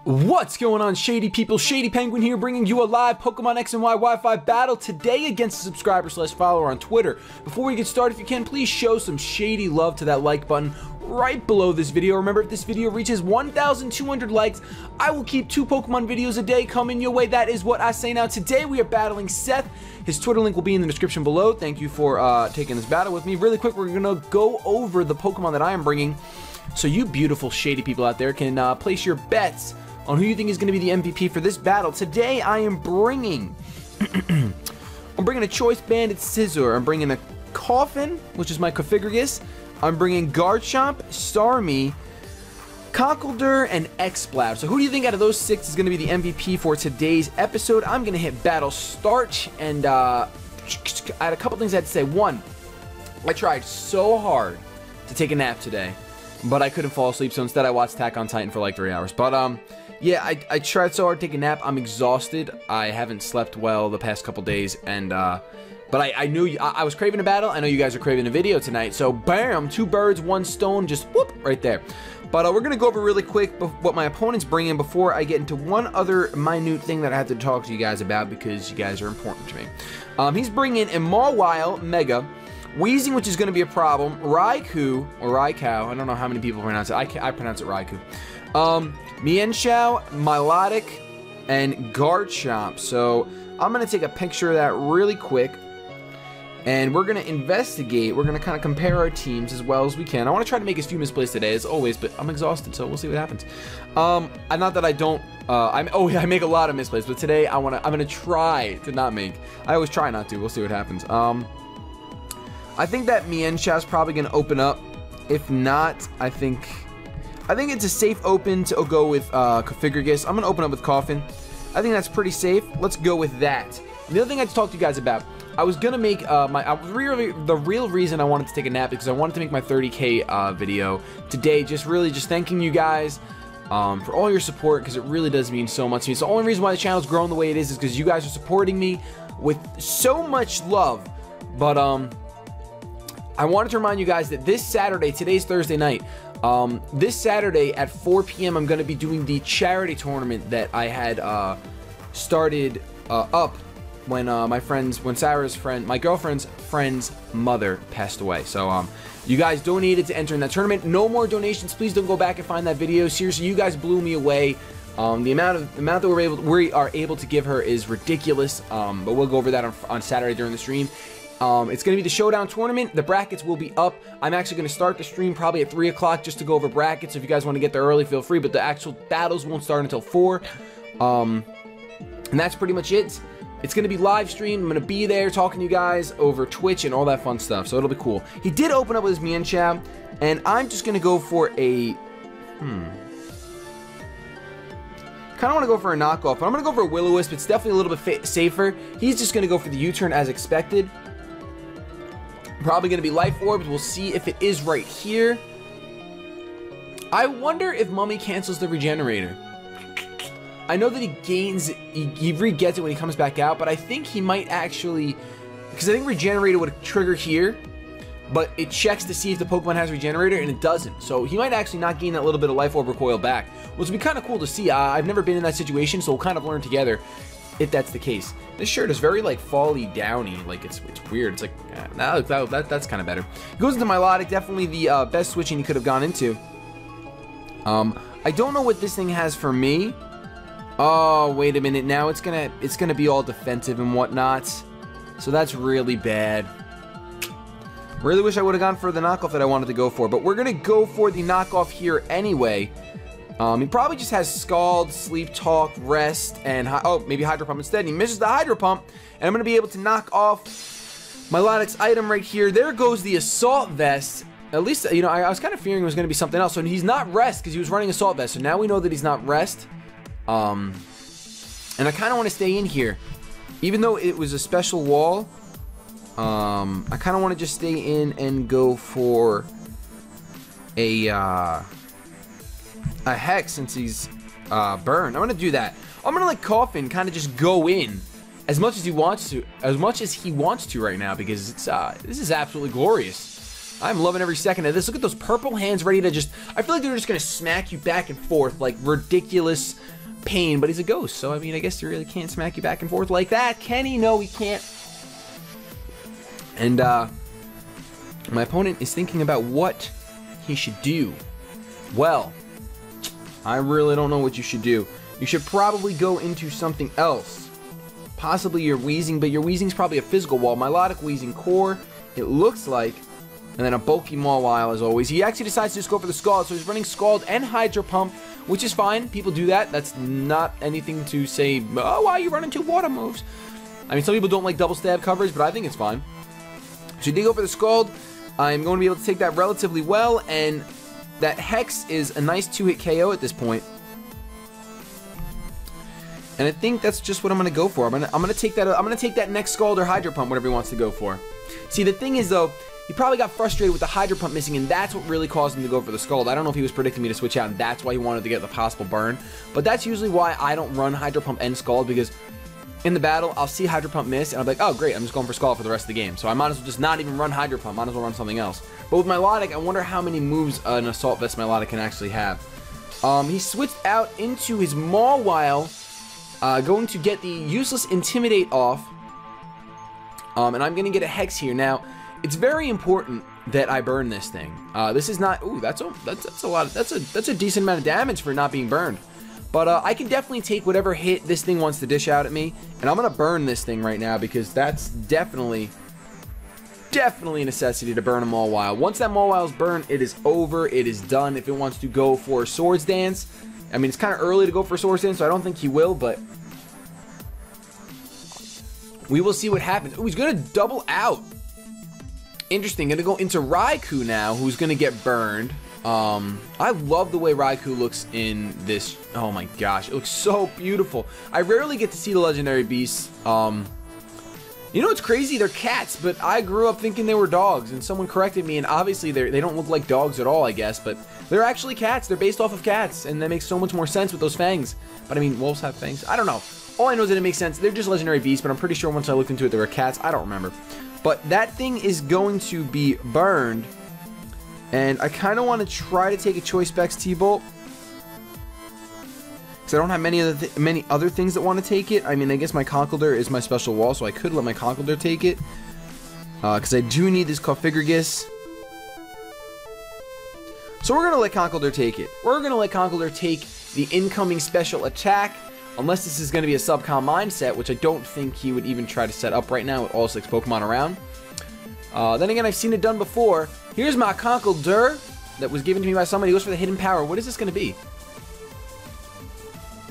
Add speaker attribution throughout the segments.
Speaker 1: What's going on, shady people? ShadyPenguinn here, bringing you a live Pokemon X and Y Wi-Fi battle today against a subscriber/follower on Twitter. Before we get started, if you can, please show some shady love to that like button right below this video. Remember, if this video reaches 1,200 likes, I will keep 2 Pokemon videos a day coming your way. That is what I say. Now, today we are battling Seth. His Twitter link will be in the description below. Thank you for taking this battle with me. Really quick, we're going to go over the Pokemon that I am bringing, so you beautiful shady people out there can place your bets on who you think is going to be the MVP for this battle. Today, I am bringing I'm bringing a Choice Banded Scizor. I'm bringing a Coffin, which is my Cofigrigus. I'm bringing Garchomp, Starmie, Conkeldurr, and Exploud. So who do you think out of those 6 is going to be the MVP for today's episode? I'm going to hit battle start, and I had a couple things I had to say. One, I tried so hard to take a nap today, but I couldn't fall asleep, so instead I watched Attack on Titan for like 3 hours. But yeah, I tried so hard to take a nap. I'm exhausted. I haven't slept well the past couple days, and but I knew I was craving a battle. I know you guys are craving a video tonight, so bam, 2 birds, 1 stone, just whoop, right there. But we're gonna go over really quick what my opponent's bringing before I get into one other minute thing that I have to talk to you guys about, because you guys are important to me. He's bringing a Mawile Mega, Weezing, which is going to be a problem, Raikou, or Raikou, I don't know how many people pronounce it, I pronounce it Raikou, Mienshao, Milotic, and Garchomp. So I'm going to take a picture of that really quick, and we're going to investigate. We're going to kind of compare our teams as well as we can. I want to try to make as few misplays today as always, but I'm exhausted, so we'll see what happens. Not that I don't, I make a lot of misplays, but today I'm going to try to not make. I always try not to. We'll see what happens. I think that Mienshao is probably going to open up. If not, I think it's a safe open to go with Cofigrigus. I'm going to open up with Coffin. I think that's pretty safe. Let's go with that. And the other thing I had to talk to you guys about, I was going to make the real reason I wanted to take a nap, because I wanted to make my 30K video today, just thanking you guys for all your support, because it really does mean so much to me. It's the only reason why the channel's growing the way it is because you guys are supporting me with so much love. But I wanted to remind you guys that this Saturday, today's Thursday night, this Saturday at 4 p.m. I'm going to be doing the charity tournament that I had started up when my girlfriend's friend's mother passed away. So you guys donated to enter in that tournament. No more donations. Please don't go back and find that video. Seriously, you guys blew me away. The amount that we are able to give her is ridiculous. But we'll go over that on Saturday during the stream. It's going to be the showdown tournament. The brackets will be up. I'm actually going to start the stream probably at 3 o'clock just to go over brackets. So if you guys want to get there early, feel free. But the actual battles won't start until 4. And that's pretty much it. It's going to be live stream. I'm going to be there talking to you guys over Twitch and all that fun stuff. So it'll be cool. He did open up with his Mienshao. And I'm just going to go for a... kind of want to go for a knockoff. But I'm going to go for a Will-O-Wisp. It's definitely a little bit safer. He's just going to go for the U-turn as expected. Probably going to be Life Orbs. We'll see if it is right here. I wonder if Mummy cancels the Regenerator. I know that he re-gets it when he comes back out, but I think he might actually, because I think Regenerator would trigger here, but it checks to see if the Pokemon has Regenerator, and it doesn't. So he might actually not gain that little bit of Life Orb recoil back, which would be kind of cool to see. I've never been in that situation, so we'll kind of learn together if that's the case. This shirt is very like fally downy, like it's weird. It's like that's kind of better. He goes into Milotic, definitely the best switching he could have gone into. I don't know what this thing has for me. Oh, wait a minute. Now it's gonna be all defensive and whatnot. So that's really bad. Really wish I would have gone for the knockoff that I wanted to go for, but we're gonna go for the knockoff here anyway. He probably just has Scald, Sleep Talk, Rest, and maybe Hydro Pump instead. He misses the Hydro Pump, and I'm going to be able to knock off Milotic's item right here. There goes the Assault Vest. At least, you know, I was kind of fearing it was going to be something else. So he's not Rest because he was running Assault Vest. So now we know that he's not Rest. And I kind of want to stay in here. Even though it was a special wall, I kind of want to just stay in and go for a Hex since he's burned. I'm gonna do that. I'm gonna let Coffin kind of just go in as much as he wants to, right now, because it's this is absolutely glorious. I'm loving every second of this. Look at those purple hands ready to just, I feel like they're just gonna smack you back and forth like ridiculous pain, but he's a ghost, so I mean, I guess he really can't smack you back and forth like that, can he? No, he can't. And my opponent is thinking about what he should do. Well, I really don't know what you should do. You should probably go into something else. Possibly your Wheezing, but your Wheezing's probably a physical wall. Melodic Wheezing core, it looks like. And then a bulky Mawile as always. He actually decides to just go for the Scald, so he's running Scald and Hydro Pump, which is fine. People do that. That's not anything to say, oh, why are you running two water moves? I mean, some people don't like double stab coverage, but I think it's fine. So he did go for the Scald. I'm going to be able to take that relatively well, and that Hex is a nice 2-hit KO at this point. And I think that's just what I'm going to go for. I'm gonna take that next Scald or Hydro Pump, whatever he wants to go for. See, the thing is though, he probably got frustrated with the Hydro Pump missing, and that's what really caused him to go for the Scald. I don't know if he was predicting me to switch out, and that's why he wanted to get the possible burn. But that's usually why I don't run Hydro Pump and Scald, because in the battle, I'll see Hydro Pump miss, and I'll be like, oh great, I'm just going for Scald for the rest of the game. So I might as well just not even run Hydro Pump, might as well run something else. But with Melodic, I wonder how many moves an Assault Vest Melodic can actually have. He switched out into his Mawile, going to get the useless Intimidate off. And I'm going to get a Hex here. Now, it's very important that I burn this thing. This is not... Ooh, that's a lot. That's a decent amount of damage for not being burned. But I can definitely take whatever hit this thing wants to dish out at me. And I'm going to burn this thing right now because that's definitely a necessity to burn a Mawile. Once that Mawile's burned, it is over. It is done. If it wants to go for Swords Dance, I mean, it's kind of early to go for Swords Dance, so I don't think he will, but we will see what happens. Oh, he's going to double out. Interesting. Going to go into Raikou now, who's going to get burned. I love the way Raikou looks in this. Oh my gosh, it looks so beautiful. I rarely get to see the legendary beasts. You know what's crazy? They're cats, but I grew up thinking they were dogs, and someone corrected me, and obviously they don't look like dogs at all, I guess, but they're actually cats. They're based off of cats, and that makes so much more sense with those fangs. But I mean, wolves have fangs. I don't know. All I know is that it makes sense. They're just legendary beasts, but I'm pretty sure once I looked into it, they were cats. I don't remember. But that thing is going to be burned, and I kind of want to try to take a Choice Specs T-Bolt, because I don't have many other things that want to take it. I mean, I guess my Conkeldurr is my special wall, so I could let my Conkeldurr take it, because I do need this Cofagrigus. So we're going to let Conkeldurr take it. We're going to let Conkeldurr take the incoming special attack, unless this is going to be a Subcom mindset, which I don't think he would even try to set up right now with all 6 Pokemon around. Then again, I've seen it done before. Here's my Conkeldurr that was given to me by somebody. He goes for the Hidden Power. What is this going to be?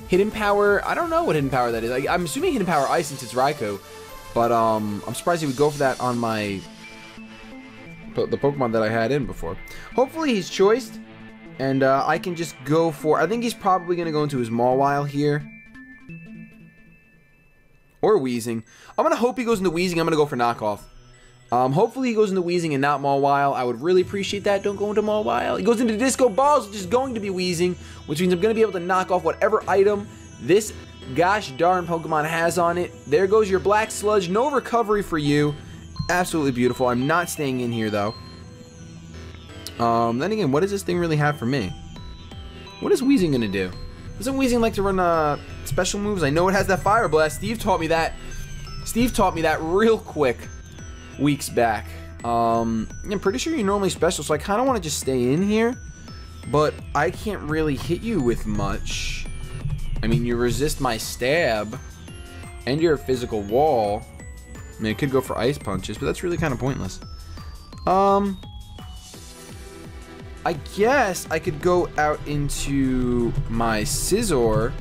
Speaker 1: Hidden Power, I don't know what Hidden Power that is. I'm assuming Hidden Power Ice since it's Raikou, but I'm surprised he would go for that on the Pokemon that I had in before. Hopefully he's choiced, and I can just go for... I think he's probably going to go into his Mawile here. Or Wheezing. I'm going to hope he goes into Wheezing. I'm going to go for Knockoff. Hopefully he goes into Wheezing and not Mawile. I would really appreciate that. Don't go into Mawile. He goes into Disco Balls, which is going to be Wheezing, which means I'm going to be able to knock off whatever item this gosh darn Pokemon has on it. There goes your Black Sludge. No recovery for you. Absolutely beautiful. I'm not staying in here, though. Then again, what does this thing really have for me? What is Wheezing going to do? Doesn't Wheezing like to run special moves? I know it has that Fire Blast. Steve taught me that. Steve taught me that real quick weeks back. I'm pretty sure you're normally special, so I kind of want to just stay in here, but I can't really hit you with much. I mean, you resist my stab, and you're a physical wall. I mean, I could go for Ice Punches, but that's really kind of pointless. I guess I could go out into my Scizor,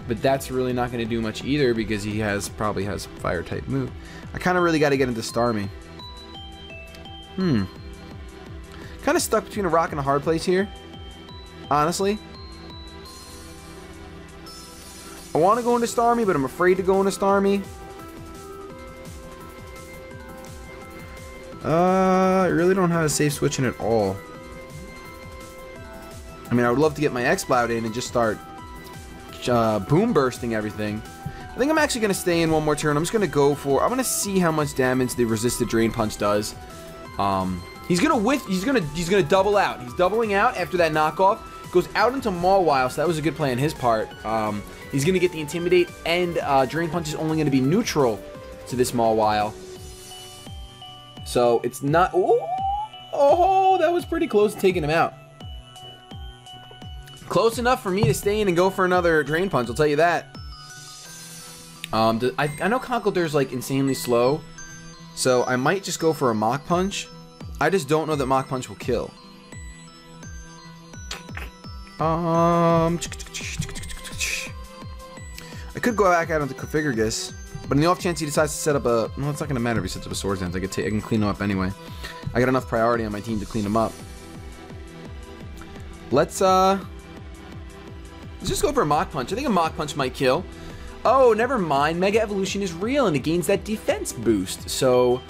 Speaker 1: but that's really not going to do much either because he probably has Fire type move. I kind of really got to get into Starmie. Kind of stuck between a rock and a hard place here, honestly. I want to go into Starmie, but I'm afraid to go into Starmie. I really don't have a safe switching at all. I mean, I would love to get my X-Cloud in and just start boom bursting everything. I think I'm actually going to stay in one more turn. I'm just going to go for... I'm going to see how much damage the resisted Drain Punch does. He's going to double out. He's doubling out after that knockoff. Goes out into Mawile, so that was a good play on his part. He's going to get the Intimidate, and Drain Punch is only going to be neutral to this Mawile. So it's not... Ooh, oh, that was pretty close to taking him out. Close enough for me to stay in and go for another Drain Punch, I'll tell you that. I know Conkeldurr's like insanely slow, so I might just go for a Mach Punch. I just don't know that Mach Punch will kill. I could go back out into Configurgus, but in the off chance he decides to set up a... Well, it's not going to matter if he sets up a Swords Dance. I can clean him up anyway. I got enough priority on my team to clean him up. Let's just go for a Mach Punch. I think a Mach Punch might kill. Oh, never mind. Mega Evolution is real, and it gains that defense boost. So...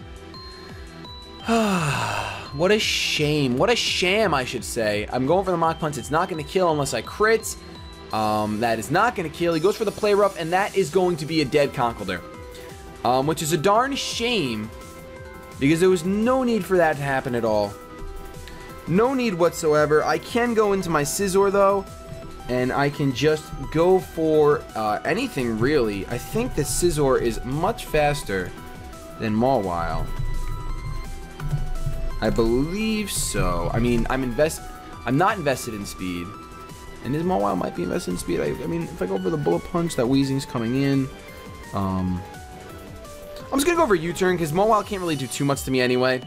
Speaker 1: what a shame. What a sham, I should say. I'm going for the Mach Punch. It's not going to kill unless I crit. That is not going to kill. He goes for the Play Rough, and that is going to be a dead Conkeldurr. Which is a darn shame, because there was no need for that to happen at all. No need whatsoever. I can go into my Scizor, though, and I can just go for anything, really. I think the Scizor is much faster than Mawile. I believe so. I mean, I'm not invested in speed. And his Mawile might be invested in speed. I mean, if I go for the Bullet Punch, that Weezing's coming in. I'm just going to go for a U-turn, because Mawile can't really do too much to me anyway.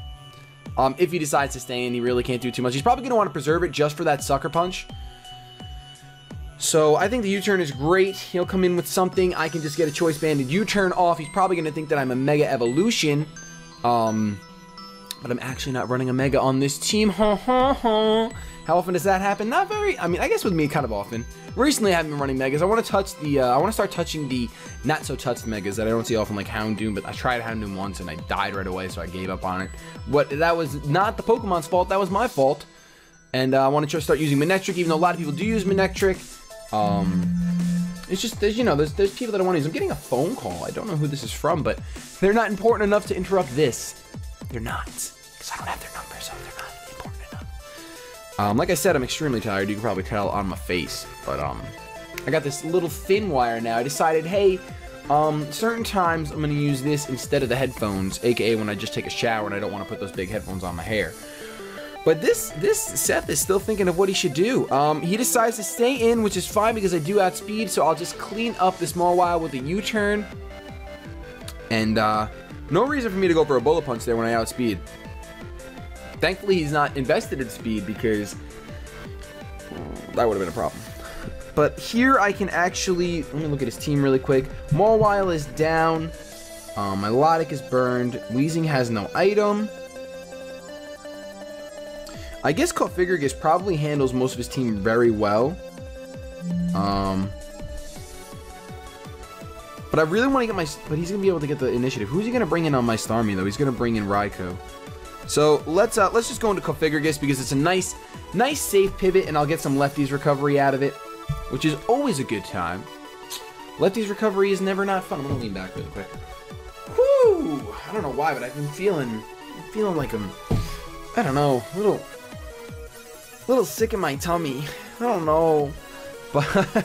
Speaker 1: If he decides to stay in, he really can't do too much. He's probably going to want to preserve it just for that Sucker Punch. So I think the U-turn is great. He'll come in with something. I can just get a Choice Banded U-turn off. He's probably going to think that I'm a Mega Evolution. But I'm actually not running a Mega on this team. How often does that happen? Not very. I mean, I guess with me, kind of often. Recently, I haven't been running Megas. I want to touch the. I want to start touching the not so touched Megas that I don't see often, like Houndoom. But I tried Houndoom once and I died right away, so I gave up on it. But that was not the Pokemon's fault. That was my fault. And I want to try to start using Manectric, even though a lot of people do use Manectric. It's just there's people that I want to use. I'm getting a phone call. I don't know who this is from, but they're not important enough to interrupt this. They're not, because I don't have their number, so they're not important enough. Like I said, I'm extremely tired. You can probably tell on my face, but I got this little thin wire now. I decided, hey, certain times I'm going to use this instead of the headphones, aka when I just take a shower and I don't want to put those big headphones on my hair. But this Seth is still thinking of what he should do. He decides to stay in, which is fine because I do outspeed, so I'll just clean up the Mawile with a U-turn. And no reason for me to go for a Bullet Punch there when I outspeed. Thankfully, he's not invested in speed, because that would have been a problem. But here I can actually... Let me look at his team really quick. Mawile is down. Milotic is burned. Weezing has no item. I guess Configurgus probably handles most of his team very well. But I really want to get my... But he's going to be able to get the initiative. Who's he going to bring in on my Starmie, though? He's going to bring in Raikou. So, let's just go into Configurgus, because it's a nice safe pivot, and I'll get some Lefty's recovery out of it, which is always a good time. Lefty's recovery is never not fun. I'm going to lean back really quick. Whoo! I don't know why, but I've been feeling like I'm... I don't know. A little sick in my tummy. I don't know. But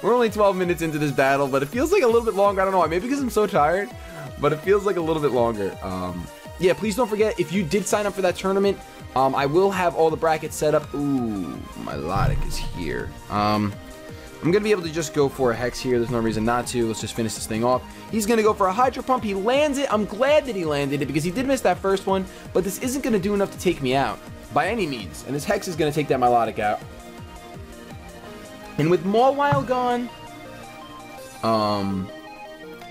Speaker 1: we're only 12 minutes into this battle, but it feels like a little bit longer. I don't know why. Maybe because I'm so tired, but it feels like a little bit longer. Yeah, please don't forget, if you did sign up for that tournament, I will have all the brackets set up. Ooh, Milotic is here. I'm going to be able to just go for a Hex here. There's no reason not to. Let's just finish this thing off. He's going to go for a Hydro Pump. He lands it. I'm glad that he landed it, because he did miss that first one, but this isn't going to do enough to take me out by any means. And this Hex is going to take that Milotic out. And with Mawile gone,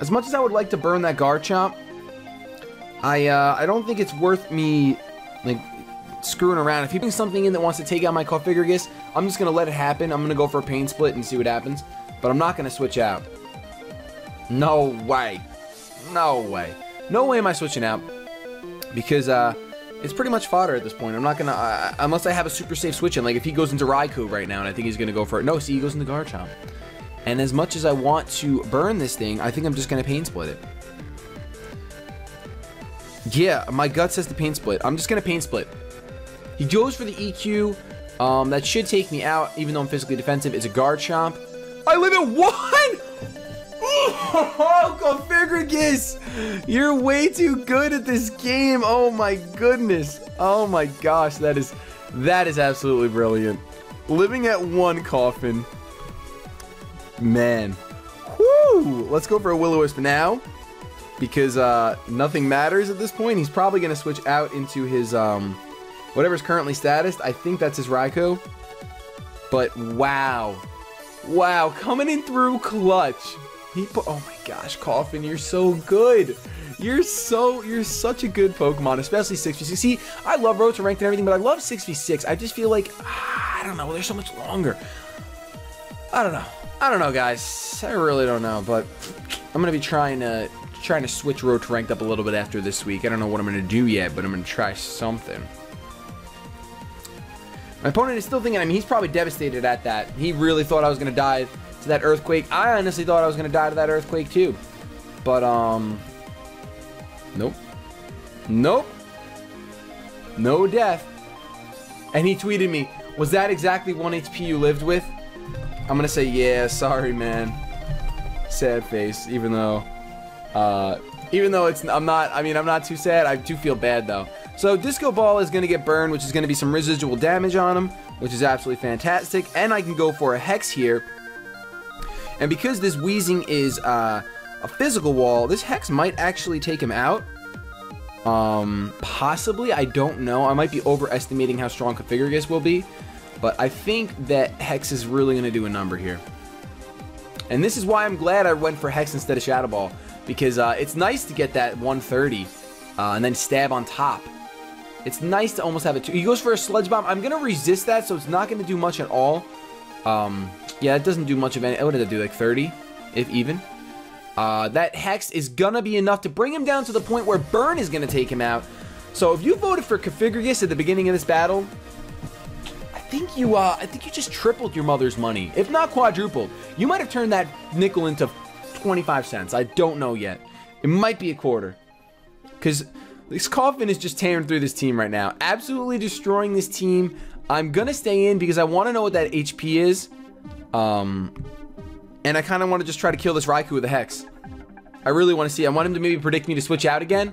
Speaker 1: as much as I would like to burn that Garchomp, I don't think it's worth me, like, screwing around. If he brings something in that wants to take out my Configurgus, I'm just going to let it happen. I'm going to go for a Pain Split and see what happens. But I'm not going to switch out. No way. No way. No way am I switching out. Because, it's pretty much fodder at this point. I'm not going to... unless I have a super safe switch in. Like, if he goes into Raikou right now, and I think he's going to go for it. No, see, he goes into Garchomp. And as much as I want to burn this thing, I think I'm just going to Pain Split it. Yeah, my gut says to Pain Split. I'm just going to Pain Split. He goes for the EQ. That should take me out, even though I'm physically defensive. It's a Garchomp. I live at 1! Oh, Configuragus! You're way too good at this game. Oh my goodness. Oh my gosh, that is absolutely brilliant. Living at 1, Coffin. Man. Whoo! Let's go for a Will-O-Wisp now, because nothing matters at this point. He's probably going to switch out into his whatever's currently status. I think that's his Raikou. But wow. Wow, coming in through clutch. Oh my gosh, Coffin, you're so good. You're such a good Pokemon, especially 6v6. See, I love Road to Ranked and everything, but I love 6v6. I just feel like, I don't know, they're so much longer. I don't know, guys. I really don't know, but I'm gonna be trying to switch Road to Ranked up a little bit after this week. I don't know what I'm gonna do yet, but I'm gonna try something. My opponent is still thinking, I mean, he's probably devastated at that. He really thought I was gonna die to that Earthquake. I honestly thought I was gonna die to that Earthquake too. But nope. Nope. No death. And he tweeted me, was that exactly 1 HP you lived with? I'm gonna say, yeah, sorry, man. Sad face, even though I'm not too sad. I do feel bad though. So Disco Ball is gonna get burned, which is gonna be some residual damage on him, which is absolutely fantastic. And I can go for a Hex here. And because this Weezing is a physical wall, this Hex might actually take him out. Possibly, I don't know. I might be overestimating how strong Configuragus will be. But I think that Hex is really going to do a number here. And this is why I'm glad I went for Hex instead of Shadow Ball. Because it's nice to get that 130 and then stab on top. It's nice to almost have it. He goes for a Sludge Bomb. I'm going to resist that, so it's not going to do much at all. Yeah, it doesn't do much of any. What did it do? Like 30, if even. That Hex is going to be enough to bring him down to the point where Burn is going to take him out. So if you voted for Configuragus at the beginning of this battle, I think you just tripled your mother's money, if not quadrupled. You might have turned that nickel into 25 cents. I don't know yet. It might be a quarter. Because this Coffin is just tearing through this team right now. Absolutely destroying this team. I'm going to stay in because I want to know what that HP is. And I kind of want to just try to kill this Raikou with a Hex. I really want to see. I want him to maybe predict me to switch out again.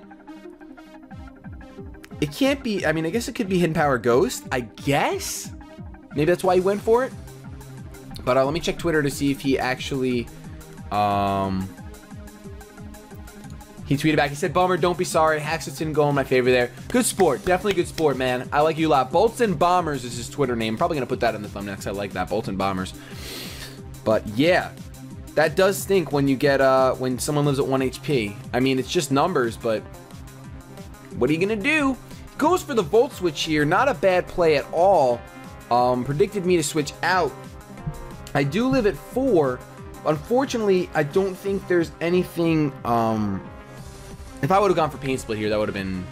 Speaker 1: It can't be. I mean, I guess it could be Hidden Power Ghost. I guess. Maybe that's why he went for it. But let me check Twitter to see if he actually... He tweeted back. He said, "Bummer, don't be sorry. Haxus didn't go in my favor there." Good sport. Definitely good sport, man. I like you a lot. BoltsAndBombers is his Twitter name. I'm probably going to put that in the thumbnail because I like that. BoltsAndBombers. But yeah, that does stink when you get, when someone lives at 1 HP. I mean, it's just numbers, but what are you going to do? Goes for the Volt Switch here. Not a bad play at all. Predicted me to switch out. I do live at 4. Unfortunately, I don't think there's anything, if I would have gone for Pain Split here, that would have been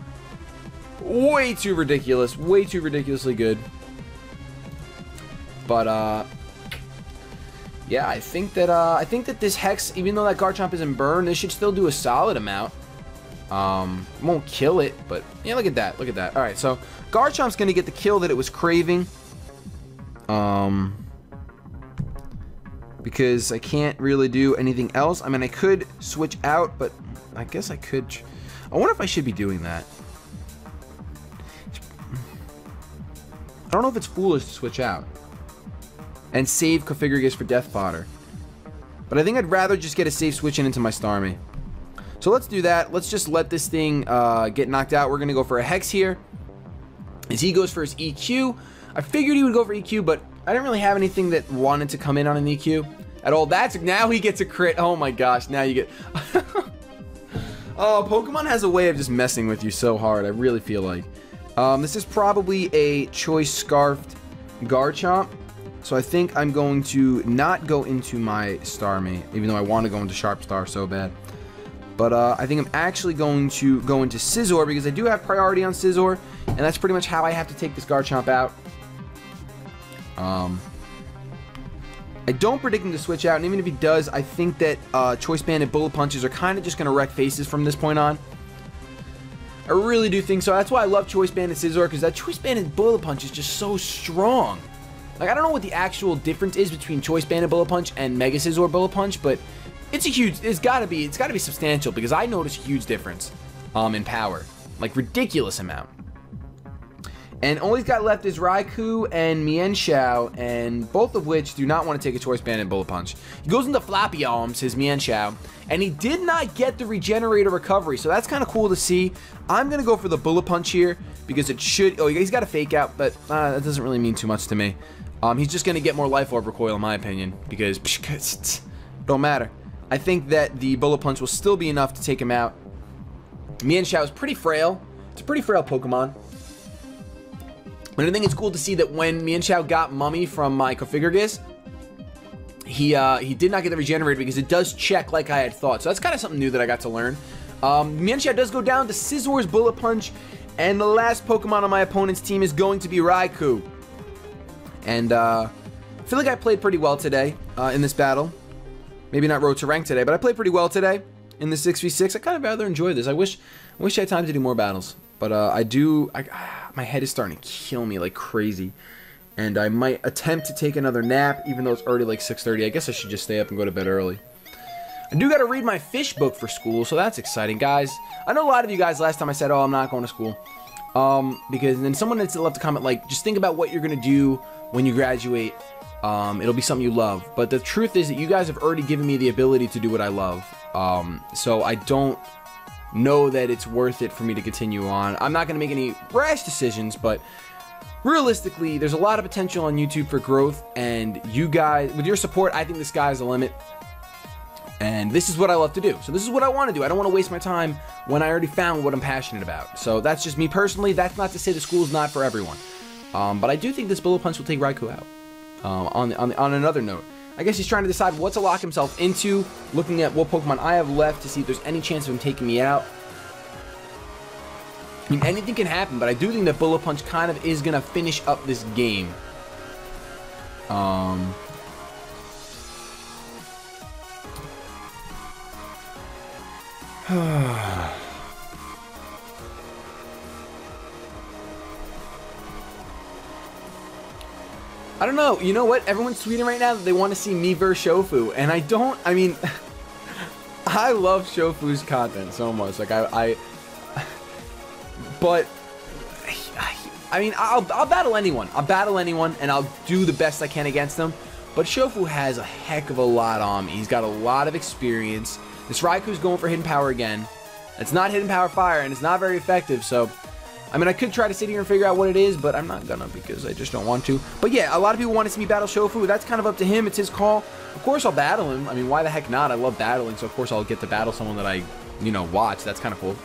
Speaker 1: way too ridiculous. Way too ridiculously good. But, yeah, I think that this Hex, even though that Garchomp isn't burned, this should still do a solid amount. Won't kill it, but, yeah, look at that. Look at that. Alright, so Garchomp's going to get the kill that it was craving. Because I can't really do anything else. I mean, I could switch out, but I guess I could. I wonder if I should be doing that. I don't know if it's foolish to switch out and save Configuragus for Death Fodder. But I think I'd rather just get a safe switch into my Starmie. So let's do that. Let's just let this thing get knocked out. We're going to go for a Hex here. As he goes for his EQ. I figured he would go for EQ, but I didn't really have anything that wanted to come in on an EQ at all. Now he gets a crit. Oh my gosh, now you get... Oh, Pokemon has a way of just messing with you so hard, I really feel like. This is probably a Choice Scarfed Garchomp. So I think I'm going to not go into my Starmie, even though I want to go into Sharp Star so bad. But I think I'm actually going to go into Scizor because I do have priority on Scizor. And that's pretty much how I have to take this Garchomp out. I don't predict him to switch out, and even if he does, I think that Choice Banded Bullet Punches are kind of just going to wreck faces from this point on. I really do think so. That's why I love Choice Banded Scizor, because that Choice Banded Bullet Punch is just so strong. Like, I don't know what the actual difference is between Choice Bandit Bullet Punch and Mega Scizor Bullet Punch, but it's gotta be substantial, because I notice a huge difference in power. Like, ridiculous amount. And all he's got left is Raikou and Mienshao, and both of which do not want to take a Choice Bandit Bullet Punch. He goes into Floppy Arms, his Mienshao, and he did not get the Regenerator recovery, so that's kind of cool to see. I'm going to go for the Bullet Punch here, because it should... Oh, he's got a Fake Out, but that doesn't really mean too much to me. He's just going to get more Life Orb Recoil, in my opinion, because don't matter. I think that the Bullet Punch will still be enough to take him out. Mienshao is pretty frail. It's a pretty frail Pokemon. But I think it's cool to see that when Mienshao got Mummy from my Configuragus, he did not get the Regenerator, because it does check like I had thought. So that's kind of something new that I got to learn. Mienshao does go down to Scizor's Bullet Punch, and the last Pokemon on my opponent's team is going to be Raikou. And I feel like I played pretty well today in this battle. Maybe not Road to Rank today, but I played pretty well today in the 6v6. I kind of rather enjoy this. I wish I had time to do more battles. But my head is starting to kill me like crazy. And I might attempt to take another nap, even though it's already like 6:30. I guess I should just stay up and go to bed early. I do got to read my fish book for school, so that's exciting, guys. I know a lot of you guys last time I said, oh, I'm not going to school. Because then someone had left a comment like, just think about what you're going to do when you graduate. It'll be something you love. But the truth is that you guys have already given me the ability to do what I love. So I don't know that it's worth it for me to continue on. I'm not going to make any rash decisions, but realistically, there's a lot of potential on YouTube for growth, and you guys, with your support, I think the sky's the limit. And this is what I love to do. So this is what I want to do. I don't want to waste my time when I already found what I'm passionate about. So that's just me personally. That's not to say the school's not for everyone. But I do think this Bullet Punch will take Raikou out. On another note, I guess he's trying to decide what to lock himself into, looking at what Pokemon I have left to see if there's any chance of him taking me out. I mean, anything can happen, but I do think that Bullet Punch kind of is going to finish up this game. I don't know. You know what? Everyone's tweeting right now that they want to see me versus Shofu, and I mean, I love Shofu's content so much. Like, but I mean, I'll battle anyone. I'll battle anyone, and I'll do the best I can against them. But Shofu has a heck of a lot on me. He's got a lot of experience. This Raikou's going for Hidden Power again. It's not Hidden Power Fire, and it's not very effective, so... I mean, I could try to sit here and figure out what it is, but I'm not gonna, because I just don't want to. But yeah, a lot of people want to see me battle Shofu. That's kind of up to him. It's his call. Of course, I'll battle him. I mean, why the heck not? I love battling, so of course I'll get to battle someone that I, you know, watch. That's kind of cool.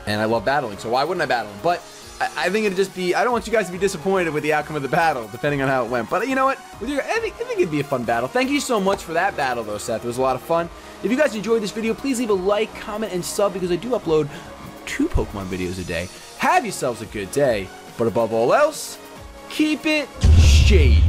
Speaker 1: And I love battling, so why wouldn't I battle him? But I think it'd just be... I don't want you guys to be disappointed with the outcome of the battle, depending on how it went. But you know what? I think it'd be a fun battle. Thank you so much for that battle, though, Seth. It was a lot of fun. If you guys enjoyed this video, please leave a like, comment, and sub, because I do upload 2 Pokemon videos a day. Have yourselves a good day, but above all else, keep it shady.